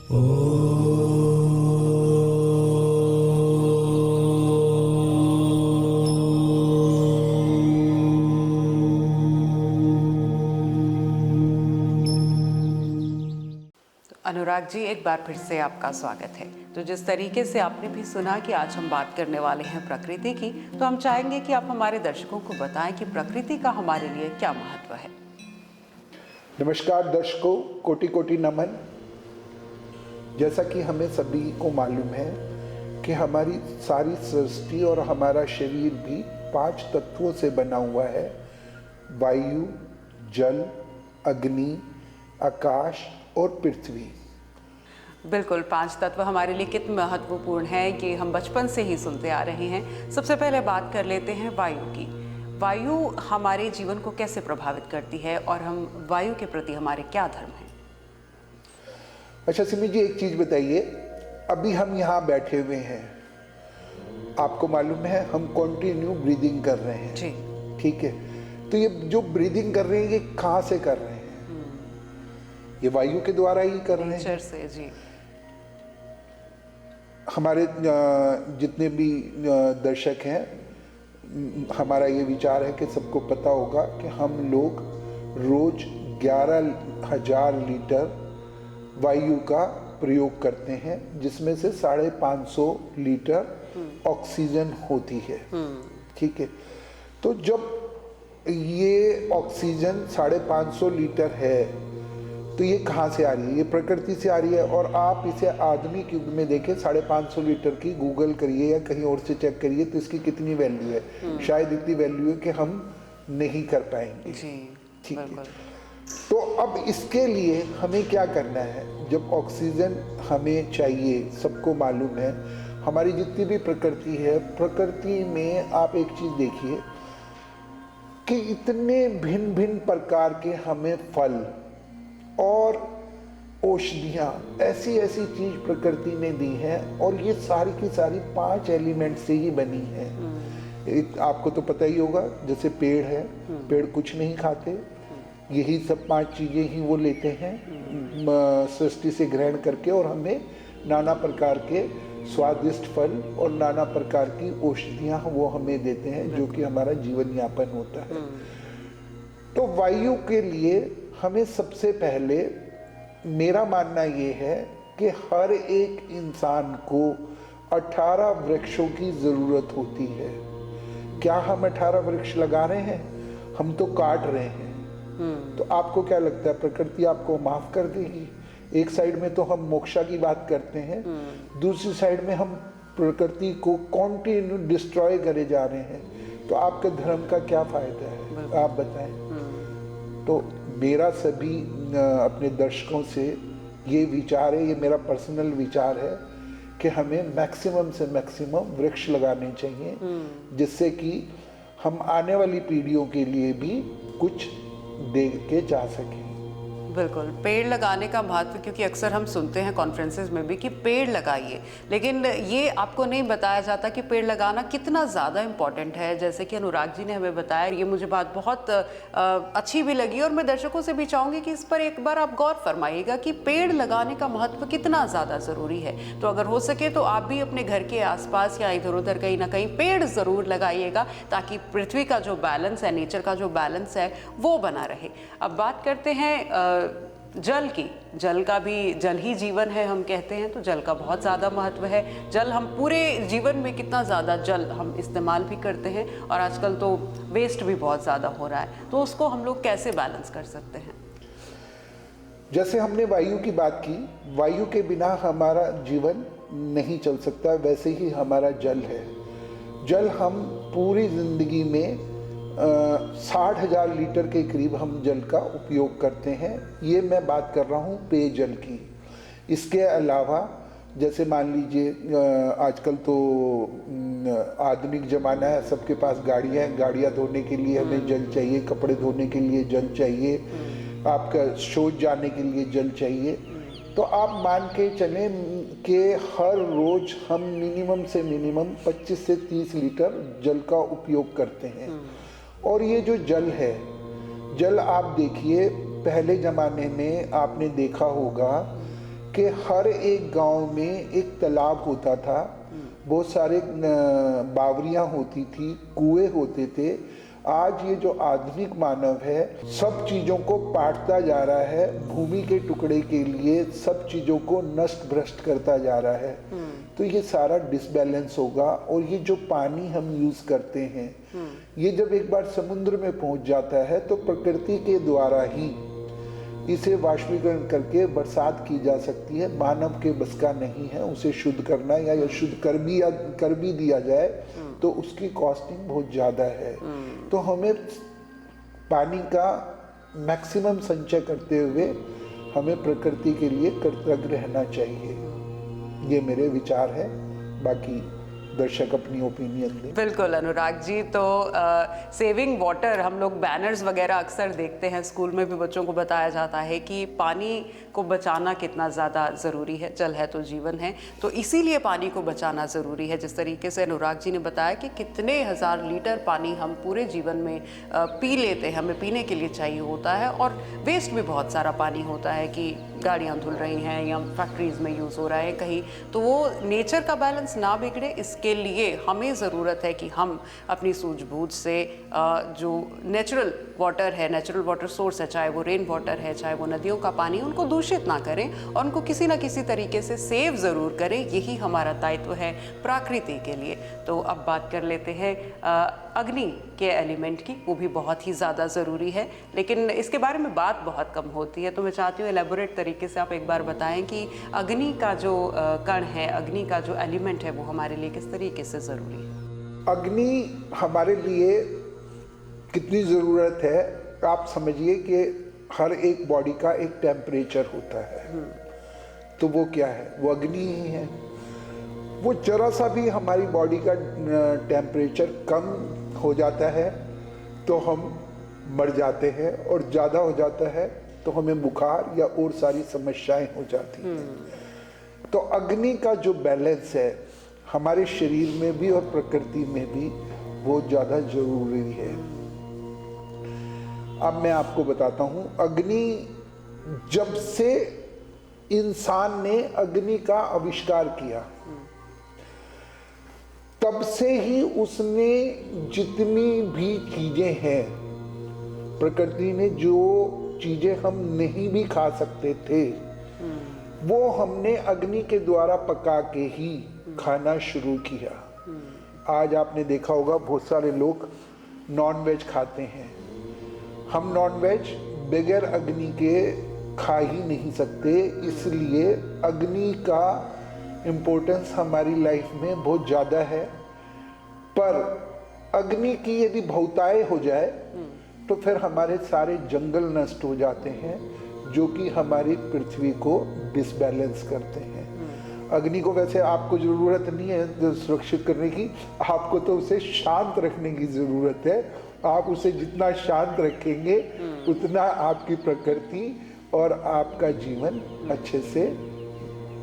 अनुराग जी, एक बार फिर से आपका स्वागत है। तो जिस तरीके से आपने भी सुना कि आज हम बात करने वाले हैं प्रकृति की, तो हम चाहेंगे कि आप हमारे दर्शकों को बताएं कि प्रकृति का हमारे लिए क्या महत्व है। नमस्कार दर्शकों, कोटि कोटि नमन। जैसा कि हमें सभी को मालूम है कि हमारी सारी सृष्टि और हमारा शरीर भी 5 तत्वों से बना हुआ है। वायु, जल, अग्नि, आकाश और पृथ्वी। बिल्कुल, 5 तत्व हमारे लिए कितने महत्वपूर्ण हैं कि हम बचपन से ही सुनते आ रहे हैं। सबसे पहले बात कर लेते हैं वायु की। वायु हमारे जीवन को कैसे प्रभावित करती है और हम वायु के प्रति हमारे क्या धर्म हैं? अच्छा सिमी जी, एक चीज बताइए, अभी हम यहाँ बैठे हुए हैं, आपको मालूम है हम कंटिन्यू ब्रीदिंग कर रहे हैं जी। ठीक है, तो ये जो ब्रीदिंग कर रहे हैं ये कहाँ से कर रहे हैं? ये वायु के द्वारा ही कर रहे हैं। नेचर से, जी। हमारे जितने भी दर्शक हैं, हमारा ये विचार है कि सबको पता होगा कि हम लोग रोज 11,000 लीटर वायु का प्रयोग करते हैं, जिसमें से 550 लीटर ऑक्सीजन होती है। ठीक है, तो जब ये ऑक्सीजन 550 लीटर है तो ये कहाँ से आ रही है? ये प्रकृति से आ रही है। और आप इसे आधुनिक युग में देखें, 550 लीटर की गूगल करिए या कहीं और से चेक करिए तो इसकी कितनी वैल्यू है। शायद इतनी वैल्यू है कि हम नहीं कर पाएंगे। ठीक है, तो अब इसके लिए हमें क्या करना है? जब ऑक्सीजन हमें चाहिए, सबको मालूम है, हमारी जितनी भी प्रकृति है, प्रकृति में आप एक चीज देखिए कि इतने भिन्न भिन्न प्रकार के हमें फल और औषधियाँ, ऐसी ऐसी चीज प्रकृति ने दी है, और ये सारी की सारी 5 एलिमेंट से ही बनी है। एक आपको तो पता ही होगा, जैसे पेड़ है, पेड़ कुछ नहीं खाते, यही सब 5 चीजें ही वो लेते हैं सृष्टि से ग्रहण करके, और हमें नाना प्रकार के स्वादिष्ट फल और नाना प्रकार की औषधियाँ वो हमें देते हैं, जो कि हमारा जीवन यापन होता है। तो वायु के लिए हमें सबसे पहले, मेरा मानना ये है कि हर एक इंसान को 18 वृक्षों की जरूरत होती है। क्या हम 18 वृक्ष लगा रहे हैं? हम तो काट रहे हैं। तो आपको क्या लगता है, प्रकृति आपको माफ कर देगी? एक साइड में तो हम मोक्षा की बात करते हैं, दूसरी साइड में हम प्रकृति को कॉन्टिन्यू डिस्ट्रॉय करे जा रहे हैं, तो आपके धर्म का क्या फायदा है? आप बताएं। तो मेरा सभी अपने दर्शकों से ये विचार है, ये मेरा पर्सनल विचार है कि हमें मैक्सिमम से मैक्सिमम वृक्ष लगाने चाहिए, जिससे कि हम आने वाली पीढ़ियों के लिए भी कुछ दे के जा सकें। बिल्कुल, पेड़ लगाने का महत्व, क्योंकि अक्सर हम सुनते हैं कॉन्फ्रेंसेस में भी कि पेड़ लगाइए, लेकिन ये आपको नहीं बताया जाता कि पेड़ लगाना कितना ज़्यादा इम्पॉर्टेंट है। जैसे कि अनुराग जी ने हमें बताया, ये मुझे बात बहुत अच्छी भी लगी, और मैं दर्शकों से भी चाहूँगी कि इस पर एक बार आप गौर फरमाइएगा कि पेड़ लगाने का महत्व कितना ज़्यादा ज़रूरी है। तो अगर हो सके तो आप भी अपने घर के आसपास या इधर उधर कहीं ना कहीं पेड़ ज़रूर लगाइएगा, ताकि पृथ्वी का जो बैलेंस है, नेचर का जो बैलेंस है, वो बना रहे। अब बात करते हैं जल की। जल का भी, जल ही जीवन है हम कहते हैं, तो जल का बहुत ज़्यादा महत्व है। जल, हम पूरे जीवन में कितना ज़्यादा जल हम इस्तेमाल भी करते हैं, और आजकल तो वेस्ट भी बहुत ज़्यादा हो रहा है, तो उसको हम लोग कैसे बैलेंस कर सकते हैं? जैसे हमने वायु की बात की, वायु के बिना हमारा जीवन नहीं चल सकता, वैसे ही हमारा जल है। जल हम पूरी जिंदगी में 60,000 लीटर के करीब हम जल का उपयोग करते हैं। ये मैं बात कर रहा हूँ पेयजल की। इसके अलावा जैसे मान लीजिए, आजकल तो आधुनिक ज़माना है, सबके पास गाड़ियाँ हैं, गाड़ियाँ धोने के लिए हमें जल चाहिए, कपड़े धोने के लिए जल चाहिए, आपका शौच जाने के लिए जल चाहिए। तो आप मान के चलें कि हर रोज़ हम मिनिमम से मिनिमम 25 से 30 लीटर जल का उपयोग करते हैं। और ये जो जल है, जल आप देखिए, पहले ज़माने में आपने देखा होगा कि हर एक गांव में एक तालाब होता था, बहुत सारे बावरियां होती थी, कुएं होते थे। आज ये जो आधुनिक मानव है सब चीजों को पाटता जा रहा है, भूमि के टुकड़े के लिए सब चीजों को नष्ट भ्रष्ट करता जा रहा है। तो ये सारा डिसबैलेंस होगा। और ये जो पानी हम यूज करते हैं, ये जब एक बार समुद्र में पहुंच जाता है तो प्रकृति के द्वारा ही इसे वाष्पीकरण करके बरसात की जा सकती है। मानव के बस का नहीं है उसे शुद्ध करना, या शुद्ध कर भी दिया जाए तो उसकी कॉस्टिंग बहुत ज़्यादा है। तो हमें पानी का मैक्सिमम संचय करते हुए हमें प्रकृति के लिए कृतज्ञ रहना चाहिए। ये मेरे विचार है, बाकी दर्शक अपनी ओपिनियन दें। बिल्कुल अनुराग जी, तो सेविंग वाटर हम लोग बैनर्स वगैरह अक्सर देखते हैं, स्कूल में भी बच्चों को बताया जाता है कि पानी को बचाना कितना ज़्यादा ज़रूरी है, जल है तो जीवन है, तो इसीलिए पानी को बचाना ज़रूरी है। जिस तरीके से अनुराग जी ने बताया कि कितने हज़ार लीटर पानी हम पूरे जीवन में पी लेते हैं, हमें पीने के लिए चाहिए होता है, और वेस्ट भी बहुत सारा पानी होता है कि गाड़ियाँ धुल रही हैं या फैक्ट्रीज़ में यूज़ हो रहा है कहीं, तो वो नेचर का बैलेंस ना बिगड़े, इसके लिए हमें ज़रूरत है कि हम अपनी सूझबूझ से जो नेचुरल वाटर है, नेचुरल वाटर सोर्स है, चाहे वो रेन वाटर है, चाहे वो नदियों का पानी, उनको दूषित ना करें और उनको किसी ना किसी तरीके से सेव ज़रूर करें। यही हमारा दायित्व है प्रकृति के लिए। तो अब बात कर लेते हैं अग्नि के एलिमेंट की, वो भी बहुत ही ज़्यादा ज़रूरी है, लेकिन इसके बारे में बात बहुत कम होती है। तो मैं चाहती हूँ एलेबोरेट तरीके से आप एक बार बताएं कि अग्नि का जो कण है, अग्नि का जो एलिमेंट है, वो हमारे लिए किस तरीके से ज़रूरी है। अग्नि हमारे लिए कितनी ज़रूरत है, आप समझिए कि हर एक बॉडी का एक टेम्परेचर होता है, तो वो क्या है, वो अग्नि ही है। वो जरा सा भी हमारी बॉडी का टेम्परेचर कम हो जाता है तो हम मर जाते हैं, और ज़्यादा हो जाता है तो हमें बुखार या और सारी समस्याएं हो जाती हैं। तो अग्नि का जो बैलेंस है हमारे शरीर में भी और प्रकृति में भी बहुत ज़्यादा जरूरी है। अब मैं आपको बताता हूँ, अग्नि जब से इंसान ने अग्नि का आविष्कार किया तब से ही उसने जितनी भी चीजें हैं, प्रकृति ने जो चीजें हम नहीं भी खा सकते थे वो हमने अग्नि के द्वारा पका के ही खाना शुरू किया। आज आपने देखा होगा बहुत सारे लोग नॉन वेज खाते हैं। हम नॉन वेज बगैर अग्नि के खा ही नहीं सकते, इसलिए अग्नि का इम्पोर्टेंस हमारी लाइफ में बहुत ज़्यादा है। पर अग्नि की यदि बहुतायत हो जाए तो फिर हमारे सारे जंगल नष्ट हो जाते हैं, जो कि हमारी पृथ्वी को डिसबैलेंस करते हैं। अग्नि को वैसे आपको ज़रूरत नहीं है सुरक्षित करने की, आपको तो उसे शांत रखने की ज़रूरत है। आप उसे जितना शांत रखेंगे उतना आपकी प्रकृति और आपका जीवन अच्छे से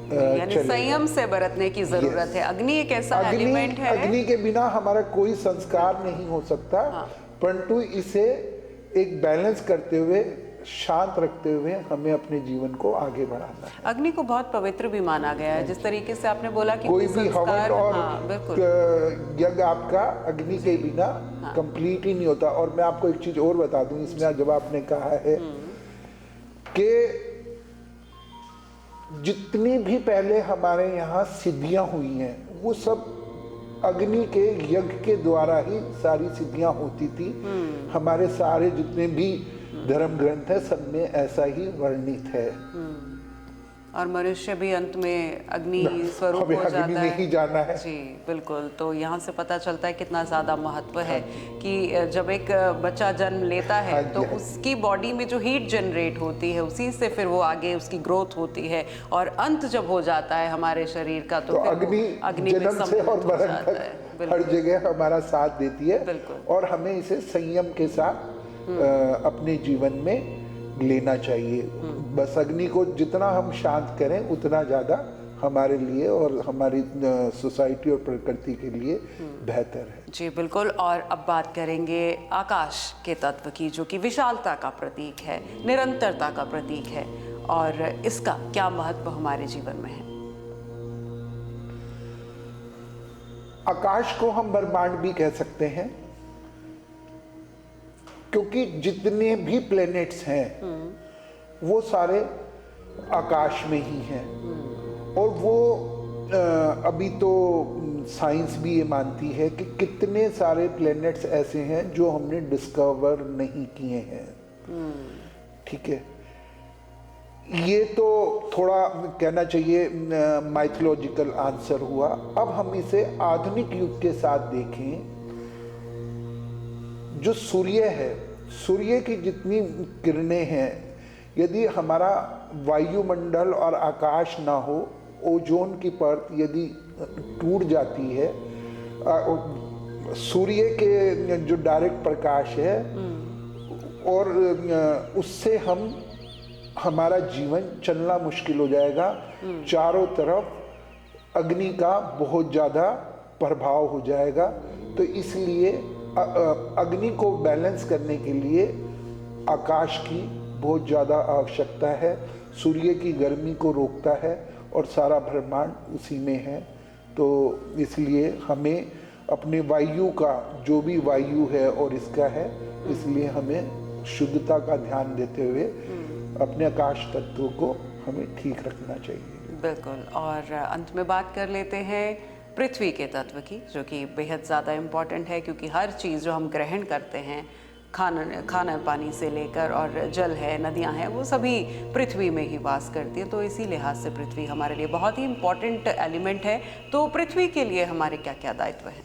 यानी संयम से बरतने की जरूरत है। अग्नि एक ऐसा एलिमेंट है, अग्नि के बिना हमारा कोई संस्कार नहीं हो सकता। परंतु इसे एक बैलेंस करते हुए, शांत रखते हुए हमें अपने जीवन को आगे बढ़ाना है। अग्नि को बहुत पवित्र भी माना गया है, जिस तरीके से आपने बोला कि कोई भी हवन और यज्ञ आपका अग्नि के बिना कंप्लीट ही नहीं होता। और मैं आपको एक चीज और बता दूं इसमें, जब आपने कहा है कि जितनी भी पहले हमारे यहाँ सिद्धियां हुई हैं वो सब अग्नि के यज्ञ के द्वारा ही सारी सिद्धियां होती थी। हमारे सारे जितने भी धर्म ग्रंथ है सब में ऐसा ही वर्णित है। और मनुष्य भी अंत में अग्नि स्वरूप हो जाता है, नहीं जाना है। जी बिल्कुल। तो यहाँ से पता चलता है कितना ज़्यादा महत्व है कि जब एक बच्चा जन्म लेता है तो उसकी बॉडी में जो हीट जनरेट होती है उसी से फिर वो आगे उसकी ग्रोथ होती है, और अंत जब हो जाता है हमारे शरीर का तो अग्नि जन्म से और मरण तक हर जगह हमारा साथ देती है। और हमें इसे संयम के साथ अपने जीवन में लेना चाहिए। बस अग्नि को जितना हम शांत करें उतना ज़्यादा हमारे लिए और हमारी सोसाइटी और प्रकृति के लिए बेहतर है। जी बिल्कुल। और अब बात करेंगे आकाश के तत्व की, जो कि विशालता का प्रतीक है, निरंतरता का प्रतीक है, और इसका क्या महत्व हमारे जीवन में है? आकाश को हम ब्रह्मांड भी कह सकते हैं, क्योंकि जितने भी प्लैनेट्स हैं वो सारे आकाश में ही हैं। और वो अभी तो साइंस भी ये मानती है कि कितने सारे प्लैनेट्स ऐसे हैं जो हमने डिस्कवर नहीं किए हैं। ठीक है, ये तो थोड़ा कहना चाहिए माइथोलॉजिकल आंसर हुआ। अब हम इसे आधुनिक युग के साथ देखें। जो सूर्य है, सूर्य की जितनी किरणें हैं, यदि हमारा वायुमंडल और आकाश ना हो, ओजोन की परत यदि टूट जाती है, सूर्य के जो डायरेक्ट प्रकाश है और उससे हमारा जीवन चलना मुश्किल हो जाएगा। चारों तरफ अग्नि का बहुत ज़्यादा प्रभाव हो जाएगा। तो इसलिए अग्नि को बैलेंस करने के लिए आकाश की बहुत ज़्यादा आवश्यकता है। सूर्य की गर्मी को रोकता है और सारा ब्रह्मांड उसी में है। तो इसलिए हमें अपने वायु का, जो भी वायु है और इसका है, इसलिए हमें शुद्धता का ध्यान देते हुए अपने आकाश तत्व को हमें ठीक रखना चाहिए। बिल्कुल। और अंत में बात कर लेते हैं पृथ्वी के तत्व की, जो कि बेहद ज़्यादा इम्पॉर्टेंट है, क्योंकि हर चीज़ जो हम ग्रहण करते हैं, खाना पानी से लेकर और जल है, नदियां हैं, वो सभी पृथ्वी में ही वास करती हैं। तो इसी लिहाज से पृथ्वी हमारे लिए बहुत ही इम्पॉर्टेंट एलिमेंट है। तो पृथ्वी के लिए हमारे क्या क्या दायित्व हैं?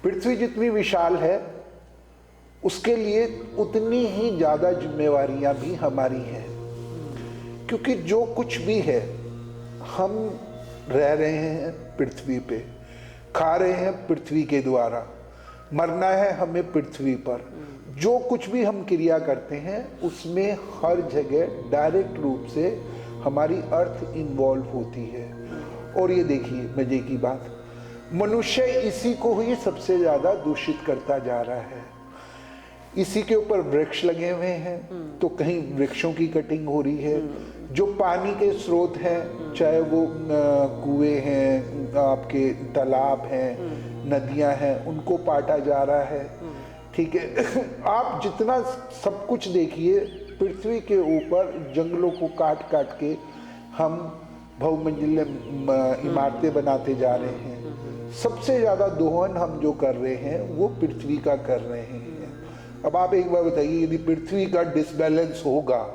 पृथ्वी जितनी विशाल है, उसके लिए उतनी ही ज़्यादा जिम्मेवारियां भी हमारी हैं। क्योंकि जो कुछ भी है, हम रह रहे हैं पृथ्वी पे, खा रहे हैं पृथ्वी के द्वारा, मरना है हमें पृथ्वी पर। जो कुछ भी हम क्रिया करते हैं उसमें हर जगह डायरेक्ट रूप से हमारी अर्थ इन्वॉल्व होती है। और ये देखिए मजे की बात, मनुष्य इसी को ही सबसे ज़्यादा दूषित करता जा रहा है। इसी के ऊपर वृक्ष लगे हुए हैं, तो कहीं वृक्षों की कटिंग हो रही है। जो पानी के स्रोत हैं, चाहे वो कुएं हैं, आपके तालाब हैं, नदियां हैं, उनको काटा जा रहा है। ठीक है, आप जितना सब कुछ देखिए, पृथ्वी के ऊपर जंगलों को काट काट के हम बहुमंजिले इमारतें बनाते जा रहे हैं। सबसे ज़्यादा दोहन हम जो कर रहे हैं वो पृथ्वी का कर रहे हैं। अब आप एक बार बताइए, यदि पृथ्वी का डिसबैलेंस होगा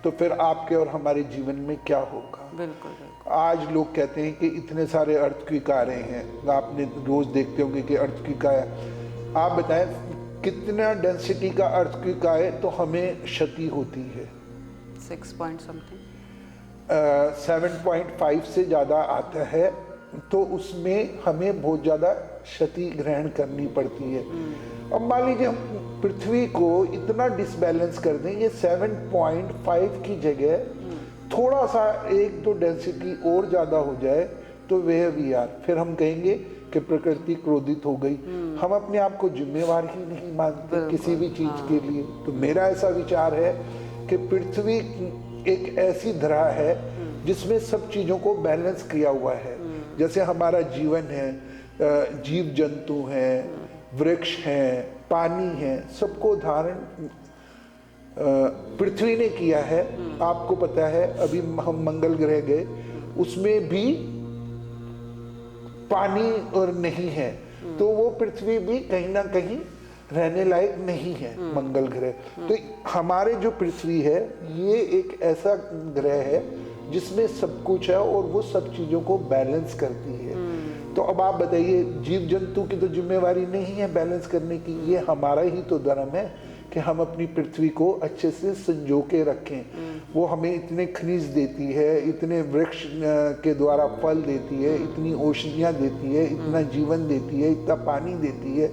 तो फिर आपके और हमारे जीवन में क्या होगा? बिल्कुल। आज लोग कहते हैं कि इतने सारे अर्थक्वेक आ रहे हैं, आपने रोज देखते होंगे कि अर्थक्वेक आया। आप बताएं कितना डेंसिटी का अर्थक्वेक आए तो हमें क्षति होती है? 6 पॉइंट समथिंग 7.5 से ज़्यादा आता है, तो उसमें हमें बहुत ज़्यादा क्षति ग्रहण करनी पड़ती है। अब मान लीजिए हम पृथ्वी को इतना डिसबैलेंस कर दें, ये 7.5 की जगह थोड़ा सा एक तो डेंसिटी और ज़्यादा हो जाए, तो वह भी यार फिर हम कहेंगे कि प्रकृति क्रोधित हो गई। हम अपने आप को जिम्मेवार ही नहीं मानते किसी भी चीज़ के लिए। तो मेरा ऐसा विचार है कि पृथ्वी एक ऐसी धरा है जिसमें सब चीज़ों को बैलेंस किया हुआ है। जैसे हमारा जीवन है, जीव जंतु हैं, वृक्ष हैं, पानी है, सबको धारण पृथ्वी ने किया है। आपको पता है अभी हम मंगल ग्रह गए, उसमें भी पानी और नहीं है, तो वो पृथ्वी भी कहीं ना कहीं रहने लायक नहीं है, मंगल ग्रह। तो हमारे जो पृथ्वी है ये एक ऐसा ग्रह है जिसमें सब कुछ है और वो सब चीज़ों को बैलेंस करती है। तो अब आप बताइए, जीव जंतु की तो जिम्मेवारी नहीं है बैलेंस करने की, ये हमारा ही तो धर्म है कि हम अपनी पृथ्वी को अच्छे से संजो के रखें। वो हमें इतने खनिज देती है, इतने वृक्ष के द्वारा फल देती है, इतनी औषधियाँ देती है, इतना जीवन देती है, इतना पानी देती है।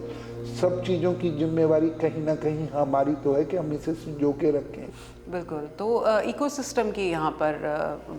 सब चीज़ों की जिम्मेवारी कहीं ना कहीं हमारी तो है कि हम इसे संजो के रखें। बिल्कुल। तो इकोसिस्टम की यहाँ पर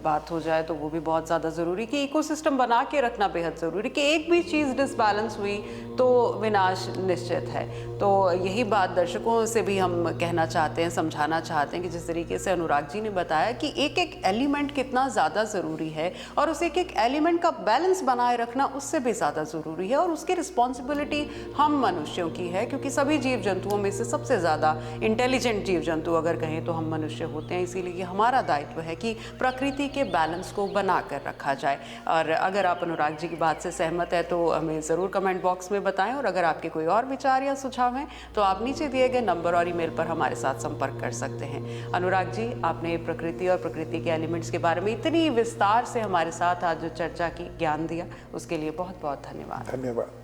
बात हो जाए तो वो भी बहुत ज़्यादा ज़रूरी कि इकोसिस्टम बना के रखना बेहद ज़रूरी कि एक भी चीज़ डिसबैलेंस हुई तो विनाश निश्चित है। तो यही बात दर्शकों से भी हम कहना चाहते हैं, समझाना चाहते हैं कि जिस तरीके से अनुराग जी ने बताया कि एक एक एलिमेंट कितना ज़्यादा ज़रूरी है और उस एक एक एलिमेंट का बैलेंस बनाए रखना उससे भी ज़्यादा ज़रूरी है और उसकी रिस्पॉन्सिबिलिटी हम मनुष्यों की है, क्योंकि सभी जीव जंतुओं में से सबसे ज़्यादा इंटेलिजेंट जीव जंतु अगर कहें तो हम मनुष्य होते हैं। इसीलिए ये हमारा दायित्व है कि प्रकृति के बैलेंस को बना कर रखा जाए। और अगर आप अनुराग जी की बात से सहमत है तो हमें ज़रूर कमेंट बॉक्स में बताएं, और अगर आपके कोई और विचार या सुझाव हैं तो आप नीचे दिए गए नंबर और ईमेल पर हमारे साथ संपर्क कर सकते हैं। अनुराग जी, आपने प्रकृति और प्रकृति के एलिमेंट्स के बारे में इतनी विस्तार से हमारे साथ आज जो चर्चा की, ज्ञान दिया, उसके लिए बहुत बहुत धन्यवाद। धन्यवाद।